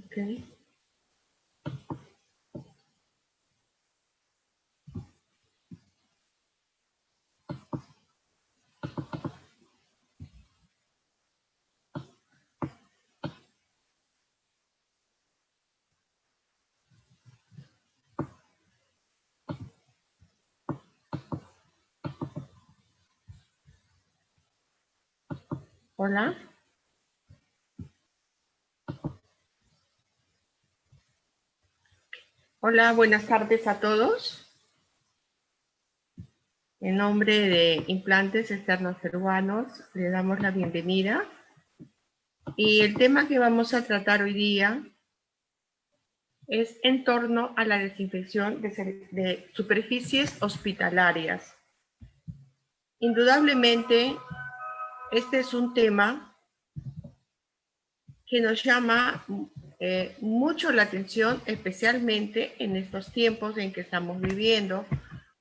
Okay. Hola. Hola, buenas tardes a todos. En nombre de Implantes Externos Peruanos, le damos la bienvenida. Y el tema que vamos a tratar hoy día es en torno a la desinfección de superficies hospitalarias. Indudablemente, este es un tema que nos llama mucho la atención, especialmente en estos tiempos en que estamos viviendo,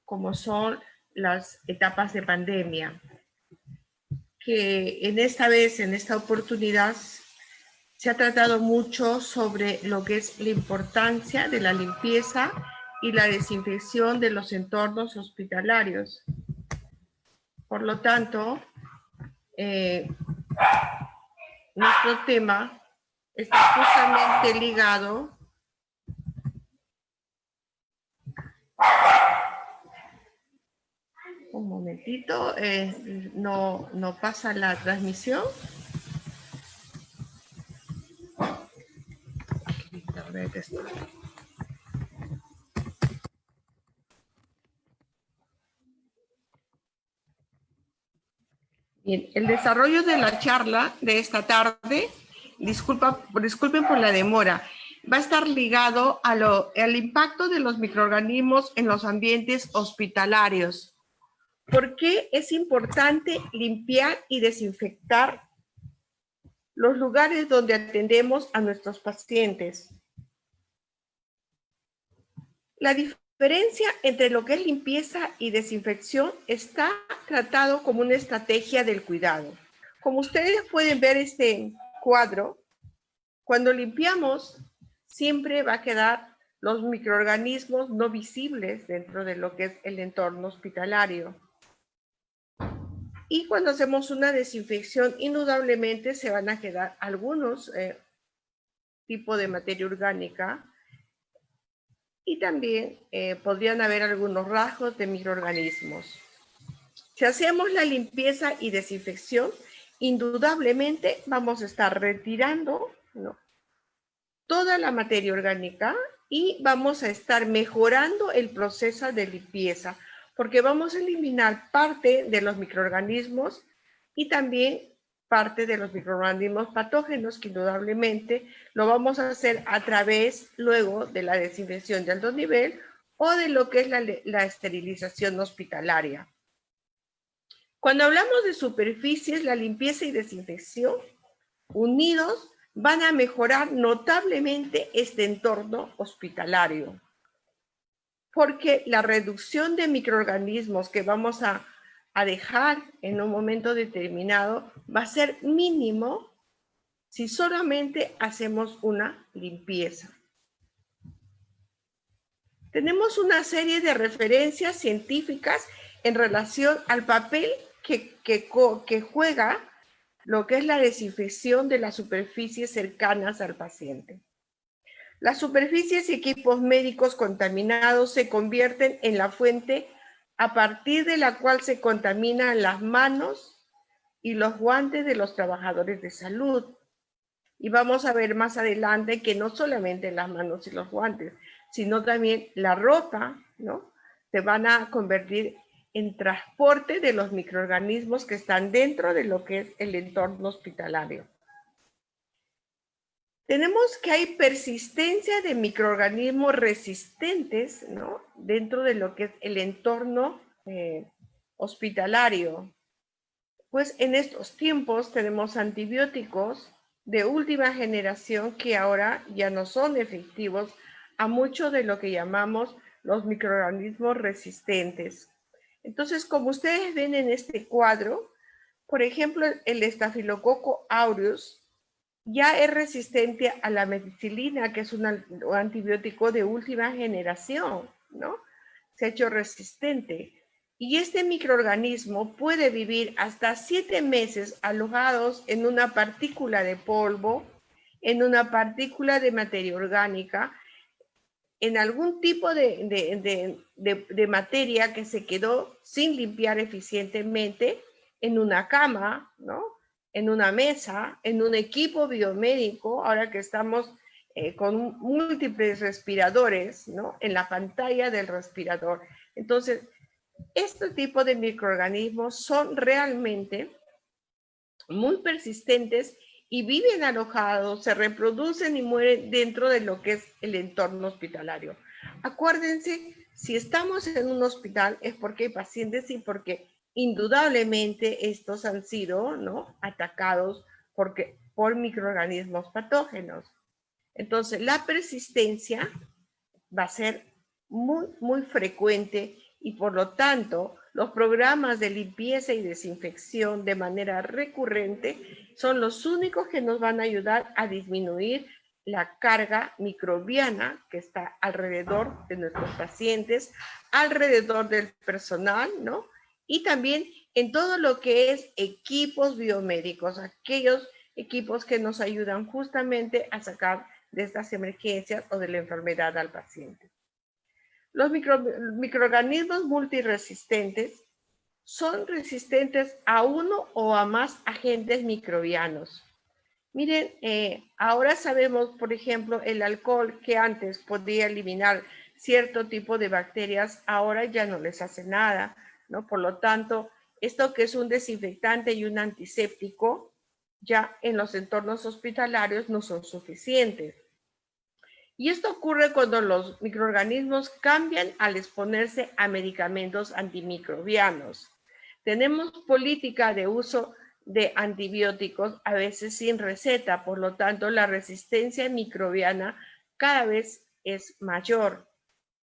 como son las etapas de pandemia, que en esta oportunidad, se ha tratado mucho sobre lo que es la importancia de la limpieza y la desinfección de los entornos hospitalarios. Por lo tanto, nuestro tema está justamente ligado. Un momentito, no pasa la transmisión. Bien, el desarrollo de la charla de esta tarde, disculpen por la demora, va a estar ligado al impacto de los microorganismos en los ambientes hospitalarios. ¿Por qué es importante limpiar y desinfectar los lugares donde atendemos a nuestros pacientes? La diferencia entre lo que es limpieza y desinfección está tratado como una estrategia del cuidado. Como ustedes pueden ver este cuadro, cuando limpiamos siempre va a quedar los microorganismos no visibles dentro de lo que es el entorno hospitalario. Y cuando hacemos una desinfección, indudablemente se van a quedar algunos tipos de materia orgánica y también podrían haber algunos rasgos de microorganismos. Si hacemos la limpieza y desinfección, indudablemente vamos a estar retirando, ¿no?, toda la materia orgánica y vamos a estar mejorando el proceso de limpieza, porque vamos a eliminar parte de los microorganismos y también parte de los microorganismos patógenos, que indudablemente lo vamos a hacer a través luego de la desinfección de alto nivel o de lo que es la esterilización hospitalaria. Cuando hablamos de superficies, la limpieza y desinfección unidos van a mejorar notablemente este entorno hospitalario, porque la reducción de microorganismos que vamos a dejar en un momento determinado va a ser mínimo si solamente hacemos una limpieza. Tenemos una serie de referencias científicas en relación al papel que juega lo que es la desinfección de las superficies cercanas al paciente. Las superficies y equipos médicos contaminados se convierten en la fuente a partir de la cual se contaminan las manos y los guantes de los trabajadores de salud. Y vamos a ver más adelante que no solamente las manos y los guantes, sino también la ropa, ¿no?, se van a convertir en transporte de los microorganismos que están dentro de lo que es el entorno hospitalario. Tenemos que hay persistencia de microorganismos resistentes, ¿no?, dentro de lo que es el entorno hospitalario. Pues en estos tiempos tenemos antibióticos de última generación que ahora ya no son efectivos a mucho de lo que llamamos los microorganismos resistentes. Entonces, como ustedes ven en este cuadro, por ejemplo, el Staphylococcus aureus ya es resistente a la meticilina, que es un antibiótico de última generación, ¿no? Se ha hecho resistente. Y este microorganismo puede vivir hasta 7 meses alojados en una partícula de polvo, en una partícula de materia orgánica, en algún tipo de materia que se quedó sin limpiar eficientemente, en una cama, ¿no? En una mesa, en un equipo biomédico, ahora que estamos con múltiples respiradores, ¿no? En la pantalla del respirador. Entonces, este tipo de microorganismos son realmente muy persistentes y viven alojados, se reproducen y mueren dentro de lo que es el entorno hospitalario. Acuérdense, si estamos en un hospital es porque hay pacientes y porque indudablemente estos han sido, ¿no?, atacados por microorganismos patógenos. Entonces, la persistencia va a ser muy, muy frecuente y por lo tanto los programas de limpieza y desinfección de manera recurrente son los únicos que nos van a ayudar a disminuir la carga microbiana que está alrededor de nuestros pacientes, alrededor del personal, ¿no? Y también en todo lo que es equipos biomédicos, aquellos equipos que nos ayudan justamente a sacar de estas emergencias o de la enfermedad al paciente. Los microorganismos multiresistentes son resistentes a uno o a más agentes microbianos. Miren, ahora sabemos, por ejemplo, el alcohol que antes podía eliminar cierto tipo de bacterias, ahora ya no les hace nada, ¿no? Por lo tanto, esto que es un desinfectante y un antiséptico, ya en los entornos hospitalarios no son suficientes. Y esto ocurre cuando los microorganismos cambian al exponerse a medicamentos antimicrobianos. Tenemos política de uso de antibióticos a veces sin receta, por lo tanto la resistencia microbiana cada vez es mayor.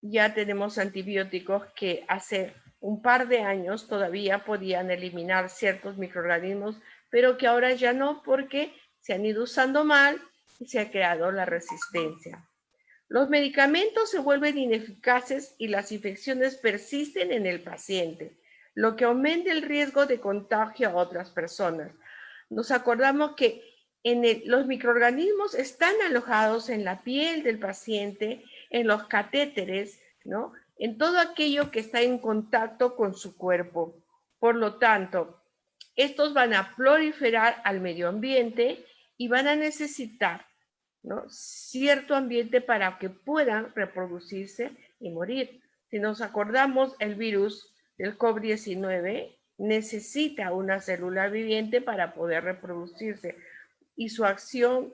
Ya tenemos antibióticos que hace un par de años todavía podían eliminar ciertos microorganismos, pero que ahora ya no, porque se han ido usando mal y se ha creado la resistencia. Los medicamentos se vuelven ineficaces y las infecciones persisten en el paciente, lo que aumenta el riesgo de contagio a otras personas. Nos acordamos que los microorganismos están alojados en la piel del paciente, en los catéteres, ¿no?, en todo aquello que está en contacto con su cuerpo. Por lo tanto, estos van a proliferar al medio ambiente y van a necesitar, ¿no?, cierto ambiente para que puedan reproducirse y morir. Si nos acordamos, el virus del COVID-19 necesita una célula viviente para poder reproducirse y su acción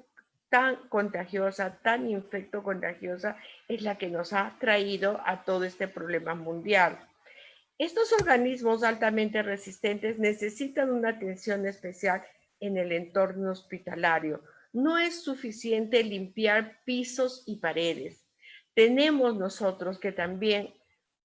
tan contagiosa, tan infectocontagiosa, es la que nos ha traído a todo este problema mundial. Estos organismos altamente resistentes necesitan una atención especial en el entorno hospitalario. No es suficiente limpiar pisos y paredes. Tenemos nosotros que también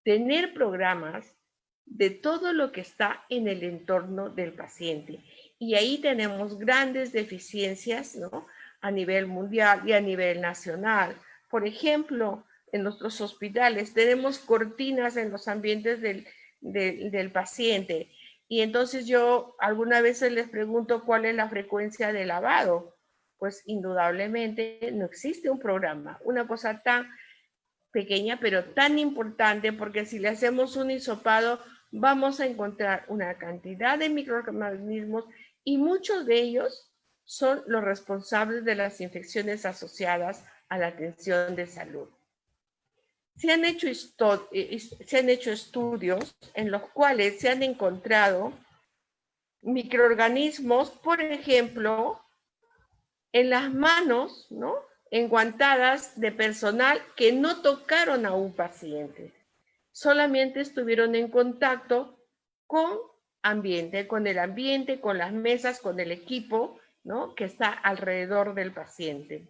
tener programas de todo lo que está en el entorno del paciente. Y ahí tenemos grandes deficiencias, ¿no?, a nivel mundial y a nivel nacional. Por ejemplo, en nuestros hospitales tenemos cortinas en los ambientes del paciente. Y entonces yo algunas veces les pregunto cuál es la frecuencia de lavado. Pues indudablemente no existe un programa, una cosa tan pequeña pero tan importante, porque si le hacemos un hisopado vamos a encontrar una cantidad de microorganismos y muchos de ellos son los responsables de las infecciones asociadas a la atención de salud. Se han hecho estudios en los cuales se han encontrado microorganismos, por ejemplo, en las manos, ¿no?, enguantadas de personal que no tocaron a un paciente, solamente estuvieron en contacto con el ambiente, con las mesas, con el equipo, ¿no?, que está alrededor del paciente.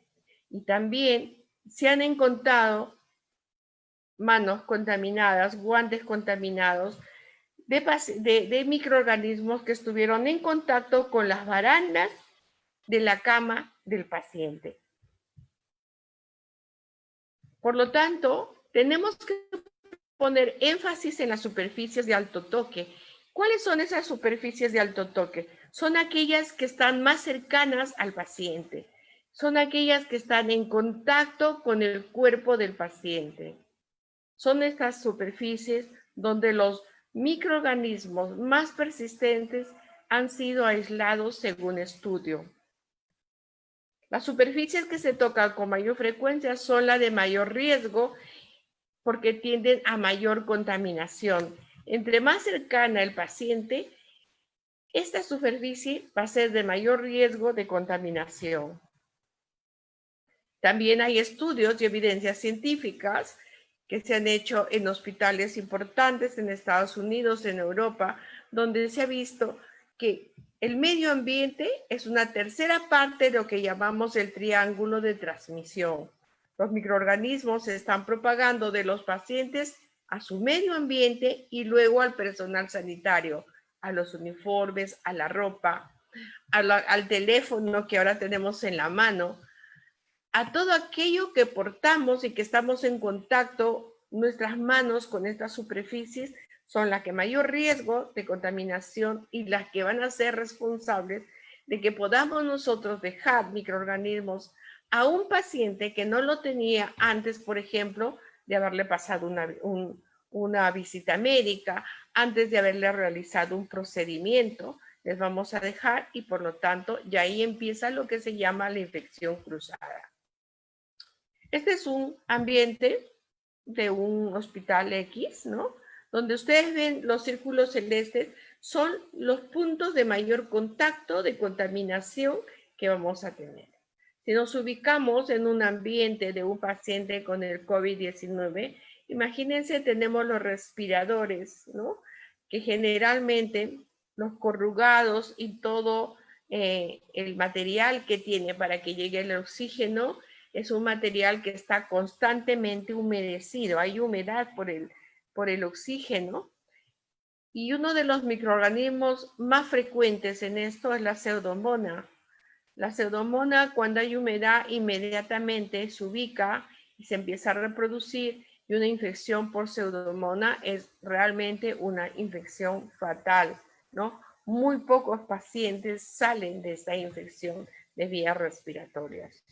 Y también se han encontrado manos contaminadas, guantes contaminados de microorganismos que estuvieron en contacto con las barandas de la cama del paciente. Por lo tanto, tenemos que poner énfasis en las superficies de alto toque. ¿Cuáles son esas superficies de alto toque? Son aquellas que están más cercanas al paciente. Son aquellas que están en contacto con el cuerpo del paciente. Son estas superficies donde los microorganismos más persistentes han sido aislados según estudio. Las superficies que se tocan con mayor frecuencia son las de mayor riesgo porque tienden a mayor contaminación. Entre más cercana el paciente, esta superficie va a ser de mayor riesgo de contaminación. También hay estudios y evidencias científicas que se han hecho en hospitales importantes en Estados Unidos, en Europa, donde se ha visto que el medio ambiente es una tercera parte de lo que llamamos el triángulo de transmisión. Los microorganismos se están propagando de los pacientes a su medio ambiente y luego al personal sanitario, a los uniformes, a la ropa, al teléfono que ahora tenemos en la mano, a todo aquello que portamos y que estamos en contacto. Nuestras manos con estas superficies son las que mayor riesgo de contaminación y las que van a ser responsables de que podamos nosotros dejar microorganismos a un paciente que no lo tenía antes, por ejemplo, de haberle pasado una visita médica, antes de haberle realizado un procedimiento, les vamos a dejar y por lo tanto ya ahí empieza lo que se llama la infección cruzada. Este es un ambiente de un hospital X, ¿no? Donde ustedes ven los círculos celestes son los puntos de mayor contacto de contaminación que vamos a tener. Si nos ubicamos en un ambiente de un paciente con el COVID-19, imagínense, tenemos los respiradores, ¿no? Que generalmente los corrugados y todo el material que tiene para que llegue el oxígeno es un material que está constantemente humedecido, hay humedad por el oxígeno. Y uno de los microorganismos más frecuentes en esto es la pseudomonas. La pseudomonas, cuando hay humedad, inmediatamente se ubica y se empieza a reproducir, y una infección por pseudomonas es realmente una infección fatal, ¿no? Muy pocos pacientes salen de esta infección de vías respiratorias.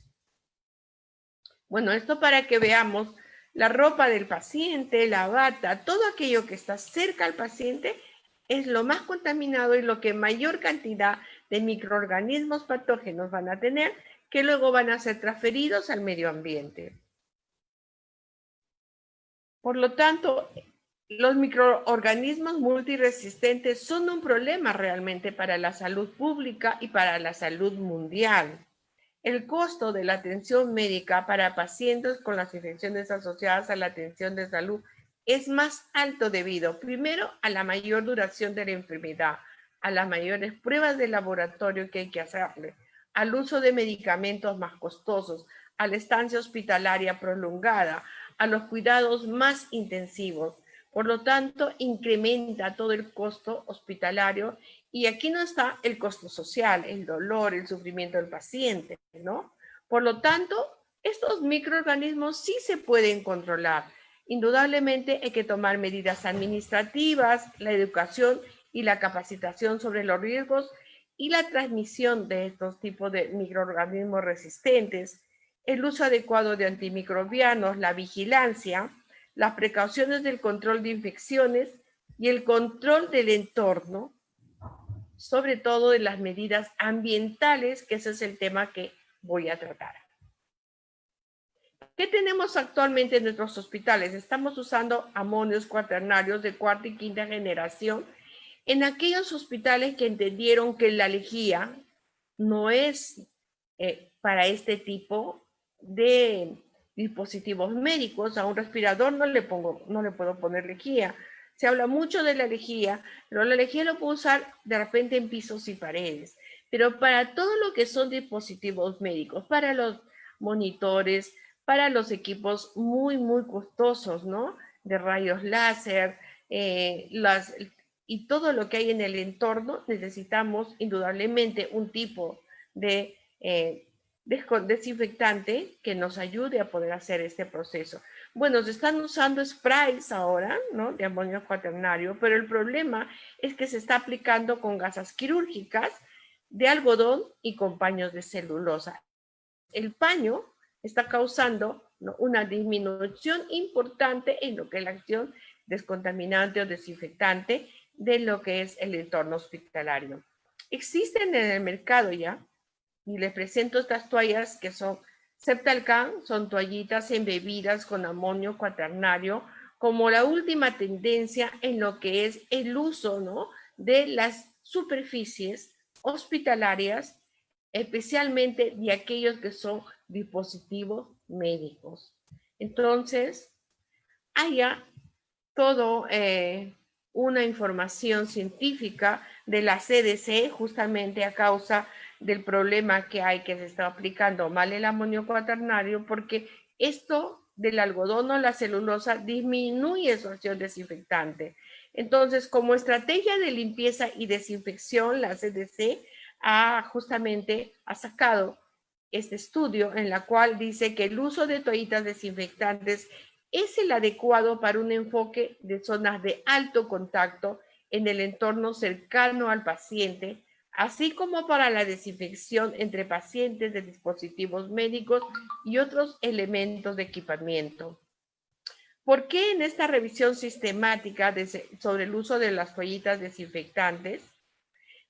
Bueno, esto para que veamos la ropa del paciente, la bata, todo aquello que está cerca al paciente es lo más contaminado y lo que mayor cantidad de microorganismos patógenos van a tener, que luego van a ser transferidos al medio ambiente. Por lo tanto, los microorganismos multiresistentes son un problema realmente para la salud pública y para la salud mundial. El costo de la atención médica para pacientes con las infecciones asociadas a la atención de salud es más alto debido, primero, a la mayor duración de la enfermedad, a las mayores pruebas de laboratorio que hay que hacerle, al uso de medicamentos más costosos, a la estancia hospitalaria prolongada, a los cuidados más intensivos. Por lo tanto, incrementa todo el costo hospitalario y aquí no está el costo social, el dolor, el sufrimiento del paciente, ¿no? Por lo tanto, estos microorganismos sí se pueden controlar. Indudablemente hay que tomar medidas administrativas, la educación y la capacitación sobre los riesgos y la transmisión de estos tipos de microorganismos resistentes, el uso adecuado de antimicrobianos, la vigilancia, las precauciones del control de infecciones y el control del entorno, sobre todo de las medidas ambientales, que ese es el tema que voy a tratar. ¿Qué tenemos actualmente en nuestros hospitales? Estamos usando amonios cuaternarios de cuarta y quinta generación en aquellos hospitales que entendieron que la lejía no es para este tipo de dispositivos médicos. A un respirador no le puedo poner lejía. Se habla mucho de la lejía, pero la lejía lo puedo usar de repente en pisos y paredes. Pero para todo lo que son dispositivos médicos, para los monitores, para los equipos muy, muy costosos, ¿no? De rayos láser, y todo lo que hay en el entorno, necesitamos indudablemente un tipo de desinfectante que nos ayude a poder hacer este proceso. Bueno, se están usando sprays ahora, ¿no? De amonio cuaternario, pero el problema es que se está aplicando con gasas quirúrgicas de algodón y con paños de celulosa. El paño está causando, ¿no?, una disminución importante en lo que es la acción descontaminante o desinfectante de lo que es el entorno hospitalario. Existen en el mercado ya, y les presento estas toallas que son Septalcan, son toallitas embebidas con amonio cuaternario, como la última tendencia en lo que es el uso, ¿no?, de las superficies hospitalarias, especialmente de aquellos que son dispositivos médicos. Entonces, haya todo una información científica de la CDC justamente a causa del problema que hay, que se está aplicando mal el amonio cuaternario, porque esto del algodón o la celulosa disminuye su acción desinfectante. Entonces, como estrategia de limpieza y desinfección, la CDC justamente ha sacado este estudio en la cual dice que el uso de toallitas desinfectantes es el adecuado para un enfoque de zonas de alto contacto en el entorno cercano al paciente, así como para la desinfección entre pacientes de dispositivos médicos y otros elementos de equipamiento. ¿Por qué en esta revisión sistemática sobre el uso de las toallitas desinfectantes?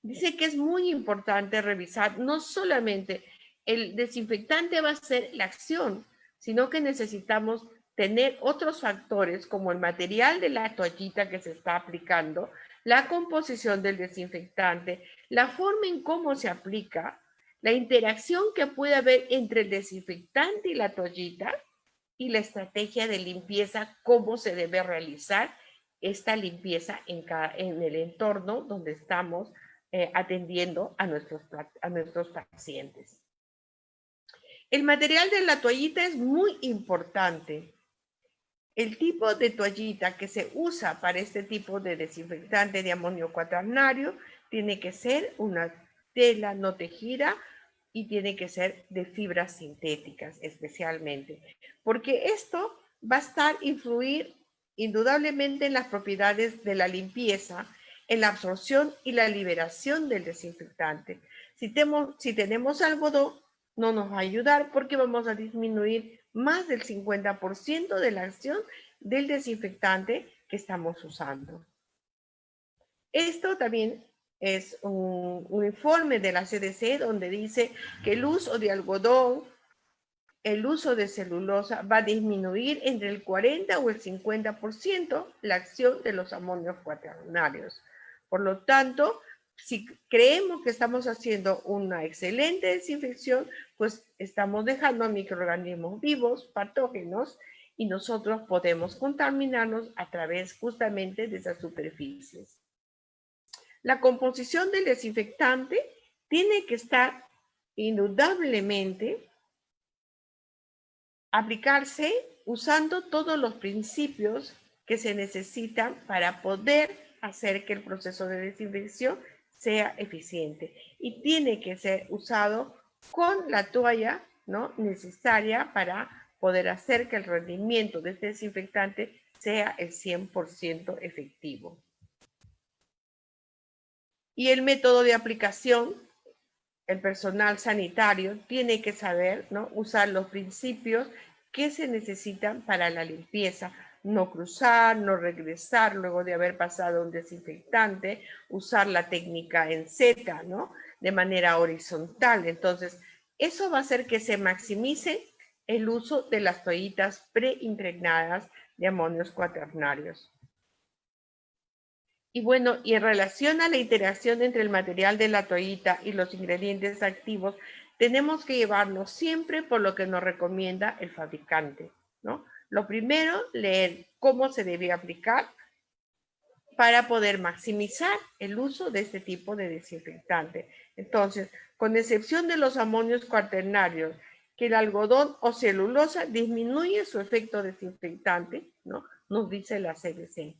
Dice que es muy importante revisar no solamente el desinfectante va a ser la acción, sino que necesitamos tener otros factores como el material de la toallita que se está aplicando, la composición del desinfectante, la forma en cómo se aplica, la interacción que puede haber entre el desinfectante y la toallita y la estrategia de limpieza, cómo se debe realizar esta limpieza en el entorno donde estamos atendiendo a nuestros pacientes. El material de la toallita es muy importante. El tipo de toallita que se usa para este tipo de desinfectante de amonio cuaternario tiene que ser una tela no tejida y tiene que ser de fibras sintéticas especialmente, porque esto va a influir indudablemente en las propiedades de la limpieza, en la absorción y la liberación del desinfectante. Si tenemos algodón, no nos va a ayudar porque vamos a disminuir más del 50% de la acción del desinfectante que estamos usando. Esto también es un informe de la CDC donde dice que el uso de algodón, el uso de celulosa va a disminuir entre el 40 o el 50% la acción de los amonios cuaternarios. Por lo tanto, si creemos que estamos haciendo una excelente desinfección, pues estamos dejando a microorganismos vivos, patógenos, y nosotros podemos contaminarnos a través justamente de esas superficies. La composición del desinfectante tiene que estar indudablemente aplicarse usando todos los principios que se necesitan para poder hacer que el proceso de desinfección sea eficiente. Y tiene que ser usado con la toalla, ¿no?, necesaria para poder hacer que el rendimiento de este desinfectante sea el 100% efectivo. Y el método de aplicación, el personal sanitario tiene que saber, ¿no?, usar los principios que se necesitan para la limpieza. No cruzar, no regresar luego de haber pasado un desinfectante, usar la técnica en Z, ¿no?, de manera horizontal. Entonces, eso va a hacer que se maximice el uso de las toallitas preimpregnadas de amonios cuaternarios. Y bueno, y en relación a la interacción entre el material de la toallita y los ingredientes activos, tenemos que llevarnos siempre por lo que nos recomienda el fabricante, ¿no? Lo primero, leer cómo se debe aplicar para poder maximizar el uso de este tipo de desinfectante. Entonces, con excepción de los amonios cuaternarios, que el algodón o celulosa disminuye su efecto desinfectante, ¿no?, nos dice la CDC.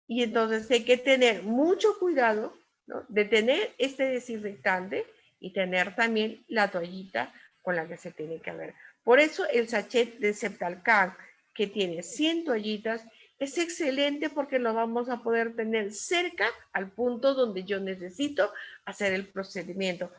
Y entonces hay que tener mucho cuidado, ¿no?, de tener este desinfectante y tener también la toallita con la que se tiene que ver. Por eso el sachet de Ceptalcan, que tiene 100 toallitas, es excelente porque lo vamos a poder tener cerca al punto donde yo necesito hacer el procedimiento.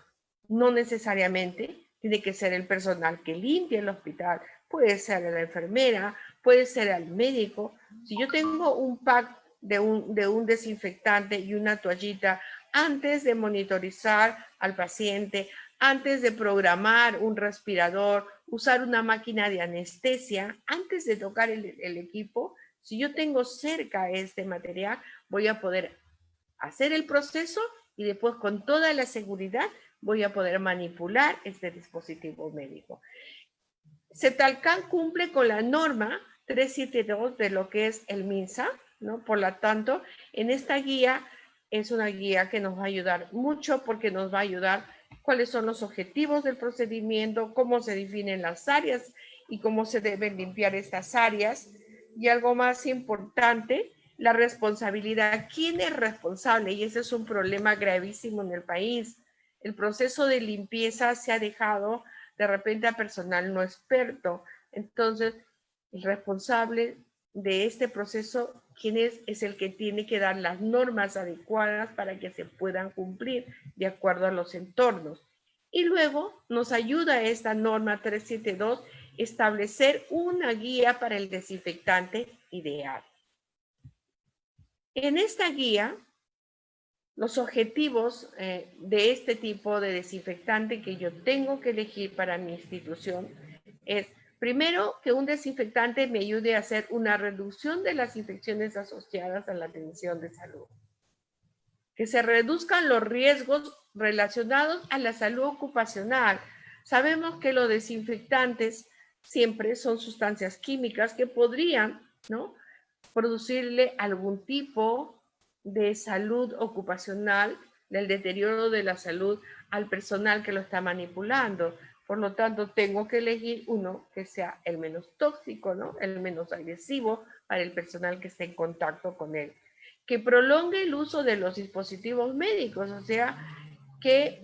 No necesariamente tiene que ser el personal que limpie el hospital, puede ser la enfermera, puede ser el médico. Si yo tengo un pack de un desinfectante y una toallita antes de monitorizar al paciente, antes de programar un respirador, usar una máquina de anestesia, antes de tocar el equipo, si yo tengo cerca este material, voy a poder hacer el proceso y después con toda la seguridad voy a poder manipular este dispositivo médico. Ceptalcan cumple con la norma 372 de lo que es el MINSA, ¿no? Por lo tanto, en esta guía es una guía que nos va a ayudar mucho porque nos va a ayudar cuáles son los objetivos del procedimiento, cómo se definen las áreas y cómo se deben limpiar estas áreas. Y algo más importante, la responsabilidad. ¿Quién es responsable? Y ese es un problema gravísimo en el país. El proceso de limpieza se ha dejado de repente a personal no experto. Entonces, el responsable de este proceso, ¿quién es? Es el que tiene que dar las normas adecuadas para que se puedan cumplir de acuerdo a los entornos. Y luego nos ayuda esta norma 372 establecer una guía para el desinfectante ideal. En esta guía, los objetivos de este tipo de desinfectante que yo tengo que elegir para mi institución es, primero, que un desinfectante me ayude a hacer una reducción de las infecciones asociadas a la atención de salud. Que se reduzcan los riesgos relacionados a la salud ocupacional. Sabemos que los desinfectantes siempre son sustancias químicas que podrían, ¿no?, producirle algún tipo de salud ocupacional, del deterioro de la salud al personal que lo está manipulando. Por lo tanto, tengo que elegir uno que sea el menos tóxico, ¿no?, el menos agresivo para el personal que esté en contacto con él. Que prolongue el uso de los dispositivos médicos, o sea, que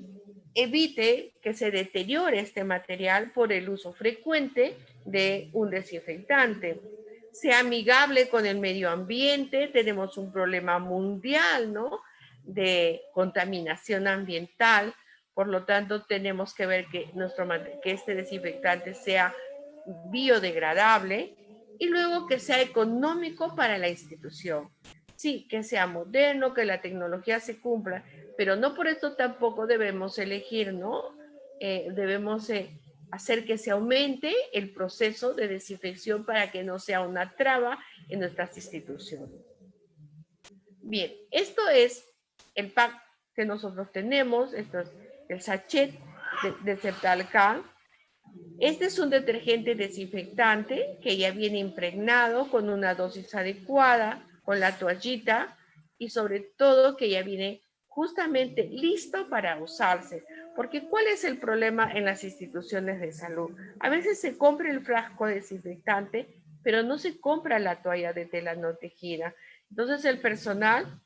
evite que se deteriore este material por el uso frecuente de un desinfectante. Sea amigable con el medio ambiente, tenemos un problema mundial, ¿no?, de contaminación ambiental, por lo tanto tenemos que ver que este desinfectante sea biodegradable y luego que sea económico para la institución. Sí, que sea moderno, que la tecnología se cumpla, pero no por eso tampoco debemos elegir, ¿no? Debemos hacer que se aumente el proceso de desinfección para que no sea una traba en nuestras instituciones. Bien, esto es el pack que nosotros tenemos, esto es el sachet de Ceptalcan. Este es un detergente desinfectante que ya viene impregnado con una dosis adecuada, con la toallita y sobre todo que ya viene justamente listo para usarse. Porque ¿cuál es el problema en las instituciones de salud? A veces se compra el frasco desinfectante, pero no se compra la toalla de tela no tejida. Entonces el personal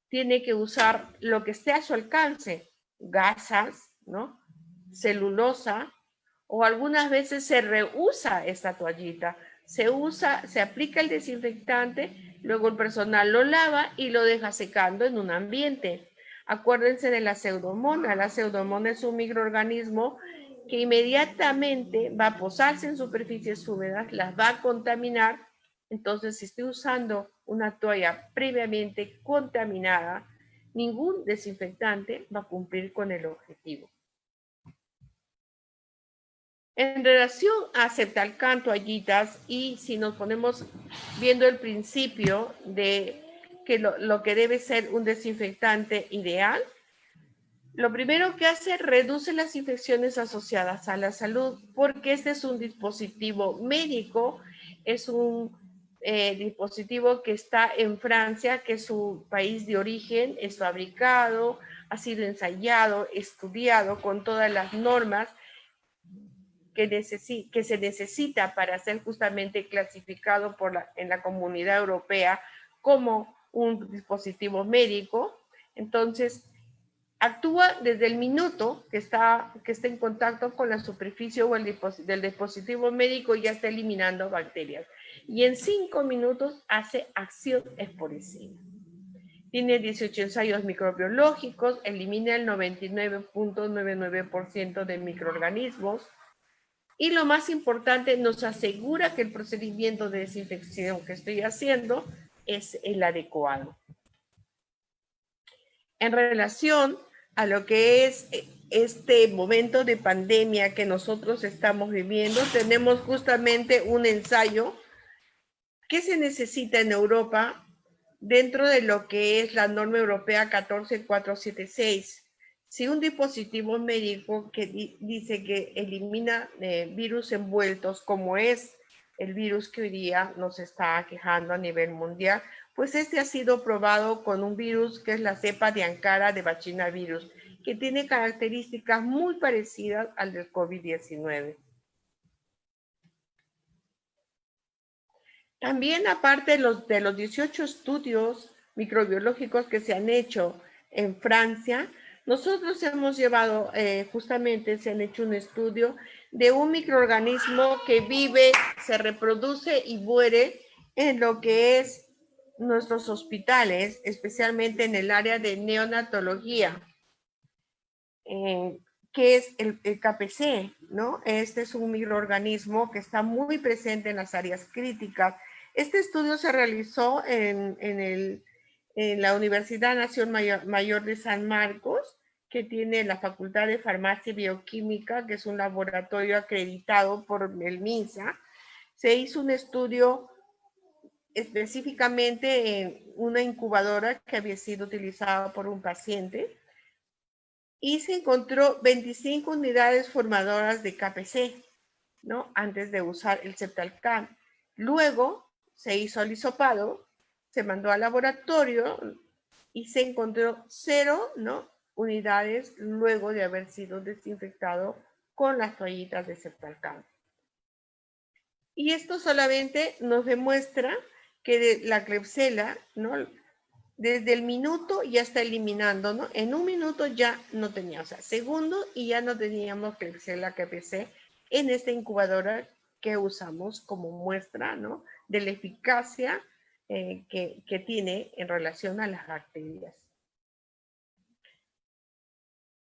tiene que usar lo que esté a su alcance, gasas, ¿no?, celulosa, o algunas veces se reusa esta toallita. Se aplica el desinfectante, luego el personal lo lava y lo deja secando en un ambiente. Acuérdense de la pseudomona. La pseudomona es un microorganismo que inmediatamente va a posarse en superficies húmedas, las va a contaminar. Entonces, si estoy usando una toalla previamente contaminada, ningún desinfectante va a cumplir con el objetivo. En relación a Ceptalcan, toallitas, y si nos ponemos viendo el principio de que lo que debe ser un desinfectante ideal, lo primero que hace, reduce las infecciones asociadas a la salud, porque este es un dispositivo médico, es un dispositivo que está en Francia, que es su país de origen, es fabricado, ha sido ensayado, estudiado con todas las normas que se necesita para ser justamente clasificado en la Comunidad Europea como un dispositivo médico. Entonces, actúa desde el minuto que está en contacto con la superficie o del dispositivo médico y ya está eliminando bacterias. Y en 5 minutos hace acción esporicida. Tiene 18 ensayos microbiológicos, elimina el 99.99% de microorganismos y lo más importante, nos asegura que el procedimiento de desinfección que estoy haciendo es el adecuado. En relación a lo que es este momento de pandemia que nosotros estamos viviendo, tenemos justamente un ensayo que se necesita en Europa dentro de lo que es la norma europea 14476. Si un dispositivo médico que dice que elimina virus envueltos, como es el virus que hoy día nos está quejando a nivel mundial, pues este ha sido probado con un virus que es la cepa de Ankara de Bacinavirus, que tiene características muy parecidas al del COVID-19. También, aparte de los 18 estudios microbiológicos que se han hecho en Francia, nosotros hemos llevado, justamente se han hecho un estudio de un microorganismo que vive, se reproduce y muere en lo que es nuestros hospitales, especialmente en el área de neonatología, que es el KPC, ¿no? Este es un microorganismo que está muy presente en las áreas críticas. Este estudio se realizó en la Universidad Nacional Mayor de San Marcos, que tiene la Facultad de Farmacia y Bioquímica, que es un laboratorio acreditado por el MINSA. Se hizo un estudio específicamente en una incubadora que había sido utilizada por un paciente y se encontró 25 unidades formadoras de KPC, ¿no? Antes de usar el Septalcan. Luego se hizo el hisopado, se mandó al laboratorio y se encontró 0, ¿no? Unidades luego de haber sido desinfectado con las toallitas de Septalcan. Y esto solamente nos demuestra que la Klebsiella, ¿no? Desde el minuto ya está eliminando, ¿no? En un minuto ya no tenía, o sea, segundo y ya no teníamos Klebsiella KPC en esta incubadora que usamos como muestra, ¿no? De la eficacia que tiene en relación a las bacterias.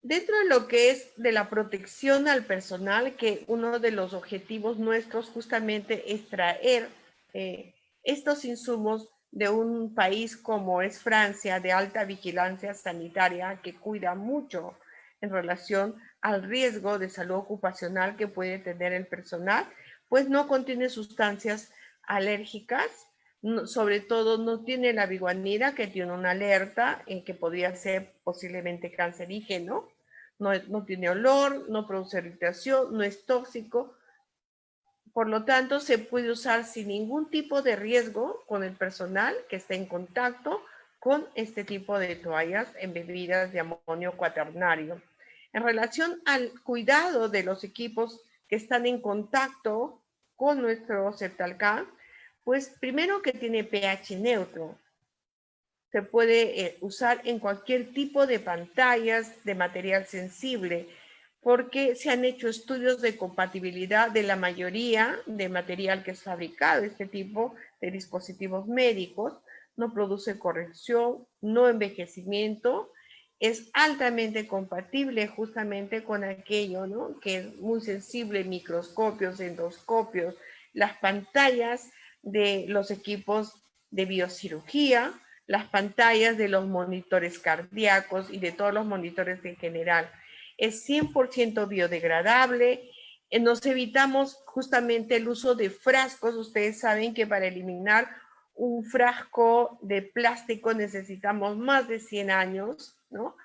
Dentro de lo que es de la protección al personal, que uno de los objetivos nuestros justamente es traer estos insumos de un país como es Francia, de alta vigilancia sanitaria, que cuida mucho en relación al riesgo de salud ocupacional que puede tener el personal, pues no contiene sustancias alérgicas, no, sobre todo no tiene la biguanida, que tiene una alerta en que podría ser posiblemente cancerígeno, no tiene olor, no produce irritación, no es tóxico. Por lo tanto, se puede usar sin ningún tipo de riesgo con el personal que esté en contacto con este tipo de toallas embebidas de amonio cuaternario. En relación al cuidado de los equipos que están en contacto con nuestro Septalcan, pues primero que tiene pH neutro. Se puede usar en cualquier tipo de pantallas de material sensible, porque se han hecho estudios de compatibilidad de la mayoría de material que es fabricado, este tipo de dispositivos médicos, no produce corrección, no envejecimiento, es altamente compatible justamente con aquello, ¿no? Que es muy sensible, microscopios, endoscopios, las pantallas de los equipos de biocirugía, las pantallas de los monitores cardíacos y de todos los monitores en general. Es 100% biodegradable. Nos evitamos justamente el uso de frascos. Ustedes saben que para eliminar un frasco de plástico necesitamos más de 100 años, ¿no?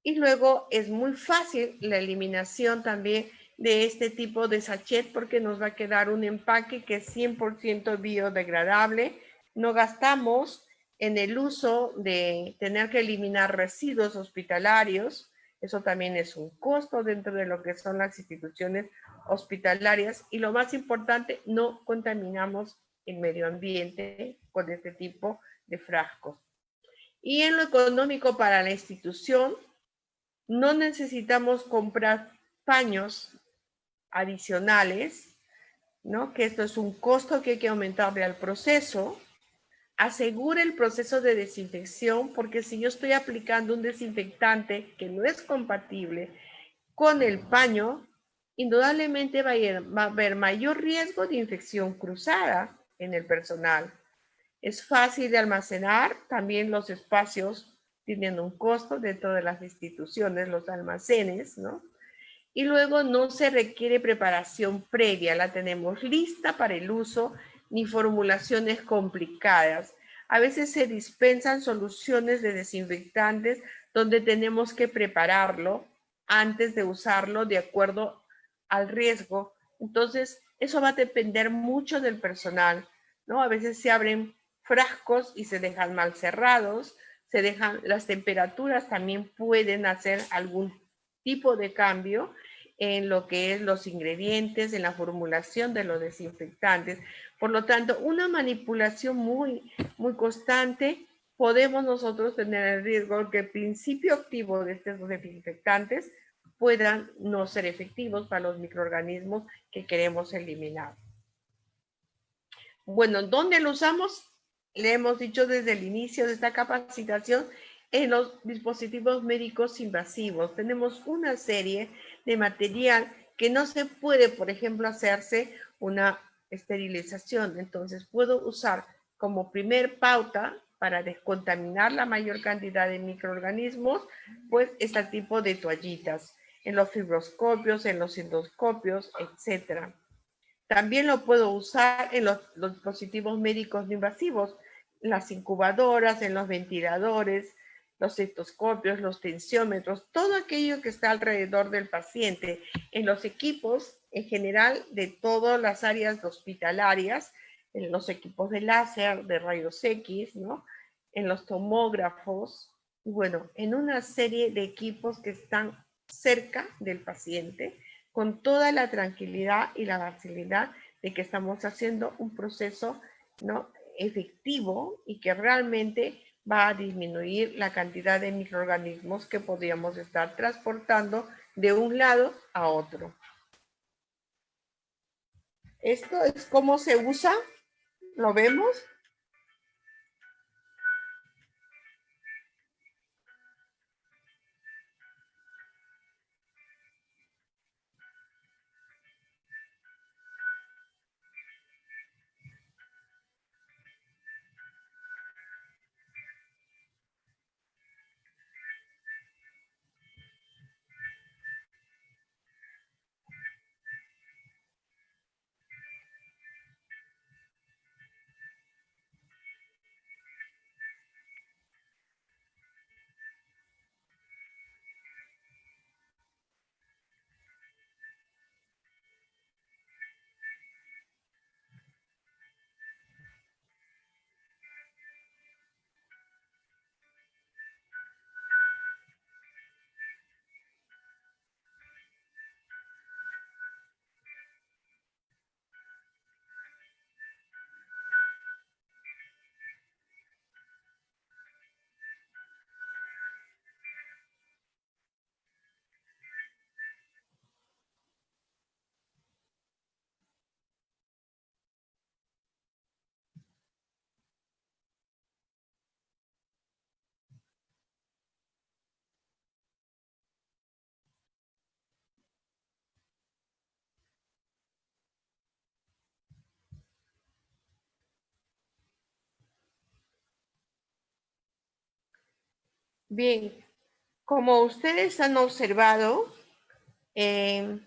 Y luego es muy fácil la eliminación también de este tipo de sachet porque nos va a quedar un empaque que es 100% biodegradable. No gastamos en el uso de tener que eliminar residuos hospitalarios. Eso también es un costo dentro de lo que son las instituciones hospitalarias. Y lo más importante, no contaminamos el medio ambiente con este tipo de frascos. Y en lo económico para la institución, No necesitamos comprar paños adicionales, ¿no? Que esto es un costo que hay que aumentarle al proceso. Asegura el proceso de desinfección, porque si yo estoy aplicando un desinfectante que no es compatible con el paño, indudablemente va a haber mayor riesgo de infección cruzada en el personal. Es fácil de almacenar, también los espacios tienen un costo dentro de las instituciones, los almacenes, ¿no? Y luego no se requiere preparación previa, la tenemos lista para el uso, ni formulaciones complicadas. A veces se dispensan soluciones de desinfectantes donde tenemos que prepararlo antes de usarlo de acuerdo al riesgo. Entonces, eso va a depender mucho del personal, ¿no? A veces se abren frascos y se dejan mal cerrados, se dejan, las temperaturas también pueden hacer algún tipo de cambio en lo que es los ingredientes, en la formulación de los desinfectantes. Por lo tanto, una manipulación muy constante, podemos nosotros tener el riesgo que el principio activo de estos desinfectantes puedan no ser efectivos para los microorganismos que queremos eliminar. Bueno, ¿dónde lo usamos? Le hemos dicho desde el inicio de esta capacitación en los dispositivos médicos invasivos. Tenemos una serie de material que no se puede, por ejemplo, hacerse una esterilización. Entonces, puedo usar como primer pauta para descontaminar la mayor cantidad de microorganismos, pues este tipo de toallitas en los fibroscopios, en los endoscopios, etcétera. También lo puedo usar en los dispositivos médicos no invasivos, las incubadoras, en los ventiladores, los estetoscopios, los tensiómetros, todo aquello que está alrededor del paciente, en los equipos en general de todas las áreas hospitalarias, en los equipos de láser, de rayos X, ¿no? En los tomógrafos, y bueno, en una serie de equipos que están cerca del paciente, con toda la tranquilidad y la facilidad de que estamos haciendo un proceso, ¿no?, efectivo y que realmente va a disminuir la cantidad de microorganismos que podríamos estar transportando de un lado a otro. Esto es cómo se usa, ¿lo vemos? Bien, como ustedes han observado, eh,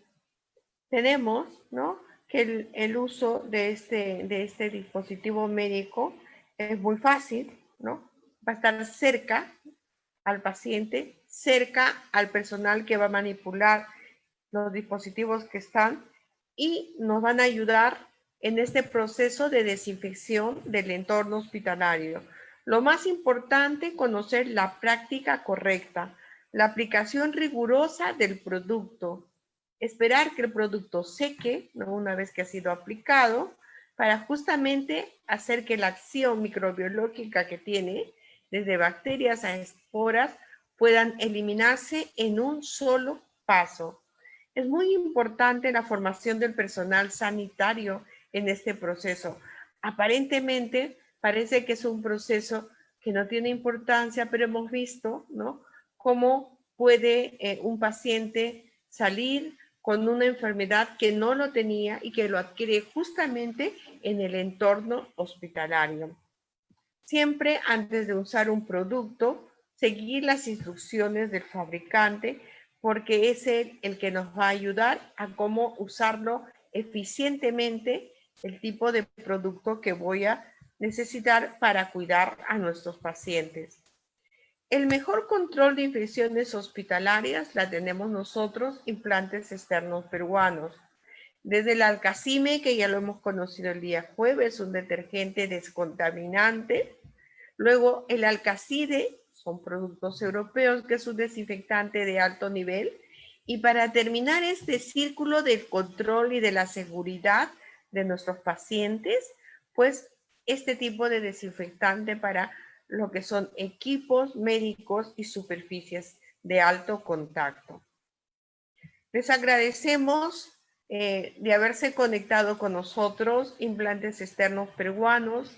tenemos, ¿no?, que el uso de este dispositivo médico es muy fácil, ¿no? Va a estar cerca al paciente, cerca al personal que va a manipular los dispositivos que están y nos van a ayudar en este proceso de desinfección del entorno hospitalario. Lo más importante, conocer la práctica correcta, la aplicación rigurosa del producto, esperar que el producto seque, ¿no?, una vez que ha sido aplicado, para justamente hacer que la acción microbiológica que tiene, desde bacterias a esporas, puedan eliminarse en un solo paso. Es muy importante la formación del personal sanitario en este proceso. Aparentemente parece que es un proceso que no tiene importancia, pero hemos visto, ¿no?, cómo puede un paciente salir con una enfermedad que no lo tenía y que lo adquiere justamente en el entorno hospitalario. Siempre antes de usar un producto, seguir las instrucciones del fabricante, porque es él el que nos va a ayudar a cómo usarlo eficientemente, el tipo de producto que voy a necesitar para cuidar a nuestros pacientes. El mejor control de infecciones hospitalarias la tenemos nosotros, Implantes Externos Peruanos. Desde el Alcacime, que ya lo hemos conocido el día jueves, un detergente descontaminante. Luego el Alcacide, son productos europeos, que es un desinfectante de alto nivel. Y para terminar este círculo del control y de la seguridad de nuestros pacientes, pues este tipo de desinfectante para lo que son equipos médicos y superficies de alto contacto. Les agradecemos de haberse conectado con nosotros, Implantes Externos Peruanos.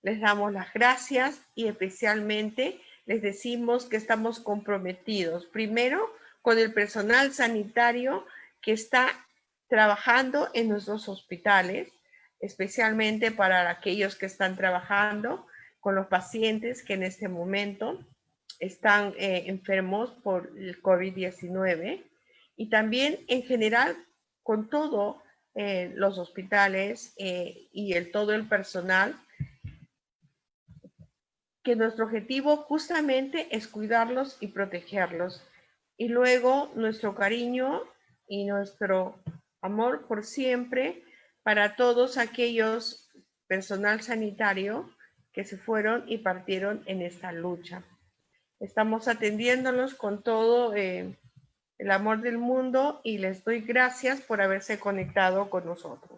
Les damos las gracias y especialmente les decimos que estamos comprometidos, primero, con el personal sanitario que está trabajando en nuestros hospitales, especialmente para aquellos que están trabajando con los pacientes que en este momento están enfermos por el COVID-19, y también en general con todos los hospitales y todo el personal, que nuestro objetivo justamente es cuidarlos y protegerlos. Y luego nuestro cariño y nuestro amor por siempre para todos aquellos personal sanitario que se fueron y partieron en esta lucha. Estamos atendiéndolos con todo el amor del mundo y les doy gracias por haberse conectado con nosotros.